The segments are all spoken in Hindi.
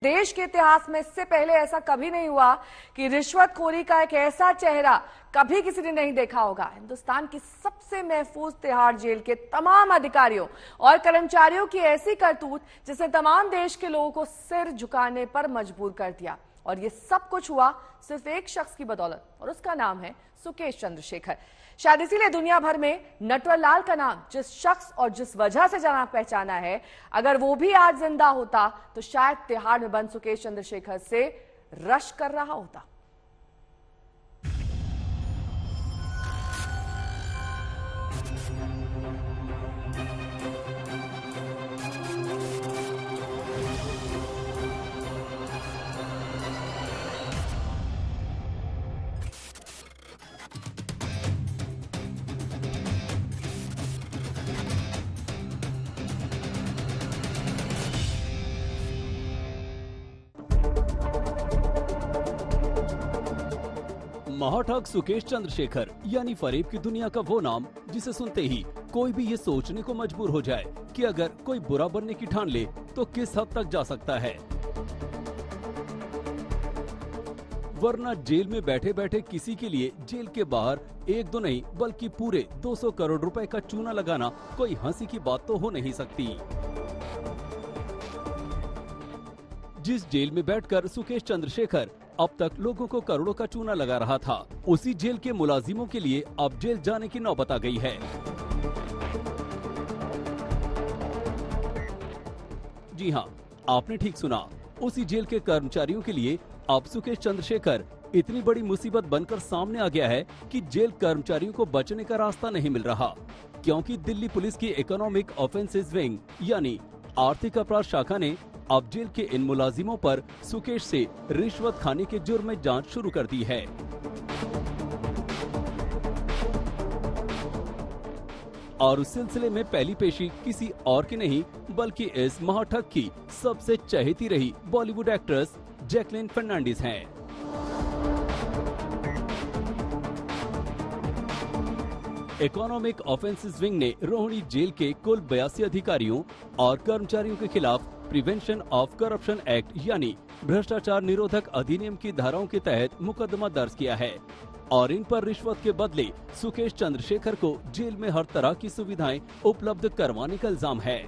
देश के इतिहास में इससे पहले ऐसा कभी नहीं हुआ कि रिश्वतखोरी का एक ऐसा चेहरा कभी किसी ने नहीं देखा होगा। हिंदुस्तान की सबसे महफूज तिहाड़ जेल के तमाम अधिकारियों और कर्मचारियों की ऐसी करतूत जिसने तमाम देश के लोगों को सिर झुकाने पर मजबूर कर दिया। और ये सब कुछ हुआ सिर्फ एक शख्स की बदौलत, और उसका नाम है सुकेश चंद्रशेखर। शायद इसीलिए दुनिया भर में नटवरलाल का नाम जिस शख्स और जिस वजह से जाना पहचाना है, अगर वो भी आज जिंदा होता तो शायद तिहाड़ में बंद सुकेश चंद्रशेखर से रश कर रहा होता। महाठग सुकेश चंद्रशेखर यानी फरेब की दुनिया का वो नाम जिसे सुनते ही कोई भी ये सोचने को मजबूर हो जाए कि अगर कोई बुरा बनने की ठान ले तो किस हद तक जा सकता है। वरना जेल में बैठे बैठे किसी के लिए जेल के बाहर एक दो नहीं बल्कि पूरे 200 करोड़ रुपए का चूना लगाना कोई हंसी की बात तो हो नहीं सकती। जिस जेल में बैठकर सुकेश चंद्रशेखर अब तक लोगों को करोड़ों का चूना लगा रहा था, उसी जेल के मुलाजिमों के लिए अब जेल जाने की नौबत आ गई है। जी हाँ, आपने ठीक सुना, उसी जेल के कर्मचारियों के लिए अब सुकेश चंद्रशेखर इतनी बड़ी मुसीबत बनकर सामने आ गया है कि जेल कर्मचारियों को बचने का रास्ता नहीं मिल रहा, क्योंकि दिल्ली पुलिस की इकोनॉमिक ऑफेंसेस विंग यानी आर्थिक अपराध शाखा ने अब जेल के इन मुलाजिमों पर सुकेश से रिश्वत खाने के जुर्म में जांच शुरू कर दी है। और उस सिलसिले में पहली पेशी किसी और की नहीं बल्कि इस महाठग की सबसे चहेती रही बॉलीवुड एक्ट्रेस जैकलीन फर्नांडिस हैं। इकोनॉमिक ऑफेंसेस विंग ने रोहिणी जेल के कुल 82 अधिकारियों और कर्मचारियों के खिलाफ प्रिवेंशन ऑफ करप्शन एक्ट यानी भ्रष्टाचार निरोधक अधिनियम की धाराओं के तहत मुकदमा दर्ज किया है और इन पर रिश्वत के बदले सुकेश चंद्रशेखर को जेल में हर तरह की सुविधाएं उपलब्ध करवाने का इल्जाम है।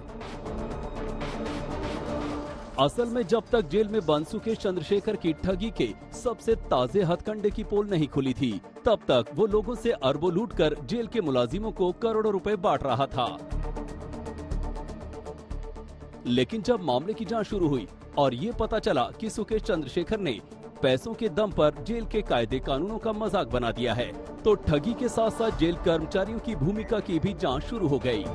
असल में जब तक जेल में बंद सुकेश चंद्रशेखर की ठगी के सबसे ताजे हथकंडे की पोल नहीं खुली थी, तब तक वो लोगों से अरबों लूटकर जेल के मुलाजिमों को करोड़ों रुपए बांट रहा था। लेकिन जब मामले की जांच शुरू हुई और ये पता चला कि सुकेश चंद्रशेखर ने पैसों के दम पर जेल के कायदे कानूनों का मजाक बना दिया है, तो ठगी के साथ साथ जेल कर्मचारियों की भूमिका की भी जांच शुरू हो गई।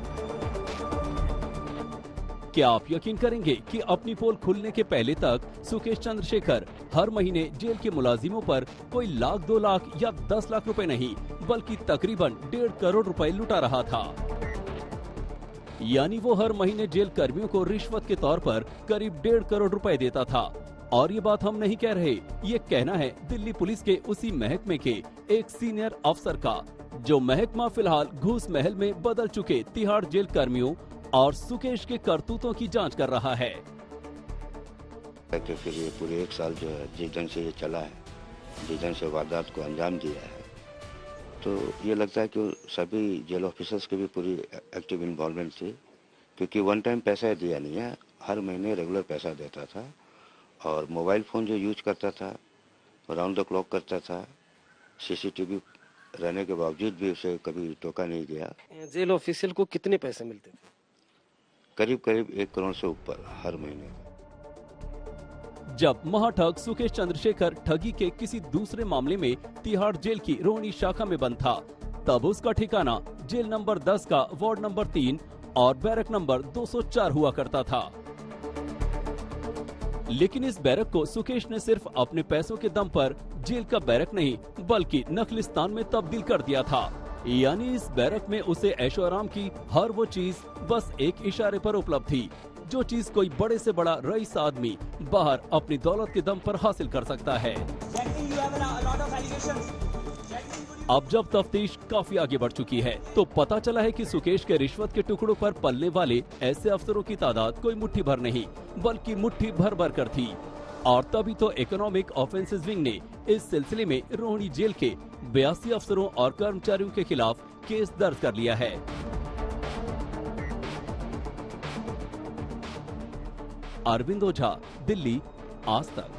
क्या आप यकीन करेंगे कि अपनी पोल खुलने के पहले तक सुकेश चंद्रशेखर हर महीने जेल के मुलाजिमों पर कोई लाख 2 लाख या 10 लाख रुपए नहीं बल्कि तकरीबन 1.5 करोड़ रुपए लुटा रहा था। यानी वो हर महीने जेल कर्मियों को रिश्वत के तौर पर करीब 1.5 करोड़ रुपए देता था। और ये बात हम नहीं कह रहे, ये कहना है दिल्ली पुलिस के उसी महकमे के एक सीनियर अफसर का, जो महकमा फिलहाल घूस महल में बदल चुके तिहाड़ जेल कर्मियों और सुकेश के करतूतों की जांच कर रहा है। फिर ये पूरे 1 साल जो है जिस ढंग से ये चला है, जिस ढंग से वारदात को अंजाम दिया है, तो ये लगता है कि सभी जेल ऑफिसर्स की भी पूरी एक्टिव इन्वॉल्वमेंट थी, क्योंकि वन टाइम पैसा दिया नहीं है, हर महीने रेगुलर पैसा देता था और मोबाइल फ़ोन जो यूज करता था राउंड द क्लॉक करता था। सीसीटीवी रहने के बावजूद भी उसे कभी टोका नहीं गया। जेल ऑफिशियल को कितने पैसे मिलते थे? करीब 1 करोड़ से ऊपर हर महीने। जब महाठग सुकेश चंद्रशेखर ठगी के किसी दूसरे मामले में तिहाड़ जेल की रोहिणी शाखा में बंद था, तब उसका ठिकाना जेल नंबर 10 का वार्ड नंबर 3 और बैरक नंबर 204 हुआ करता था। लेकिन इस बैरक को सुकेश ने सिर्फ अपने पैसों के दम पर जेल का बैरक नहीं बल्कि नखलिस्तान में तब्दील कर दिया था। यानी इस बैरक में उसे ऐशो आराम की हर वो चीज बस एक इशारे पर उपलब्ध थी, जो चीज कोई बड़े से बड़ा रईस आदमी बाहर अपनी दौलत के दम पर हासिल कर सकता है। अब जब तफ्तीश काफी आगे बढ़ चुकी है तो पता चला है कि सुकेश के रिश्वत के टुकड़ों पर पलने वाले ऐसे अफसरों की तादाद कोई मुट्ठी भर नहीं बल्कि मुट्ठी भर भर कर थी। और तभी तो इकोनॉमिक ऑफेंसेस विंग ने इस सिलसिले में रोहिणी जेल के 82 अफसरों और कर्मचारियों के खिलाफ केस दर्ज कर लिया है। अरविंद ओझा, दिल्ली, आज तक।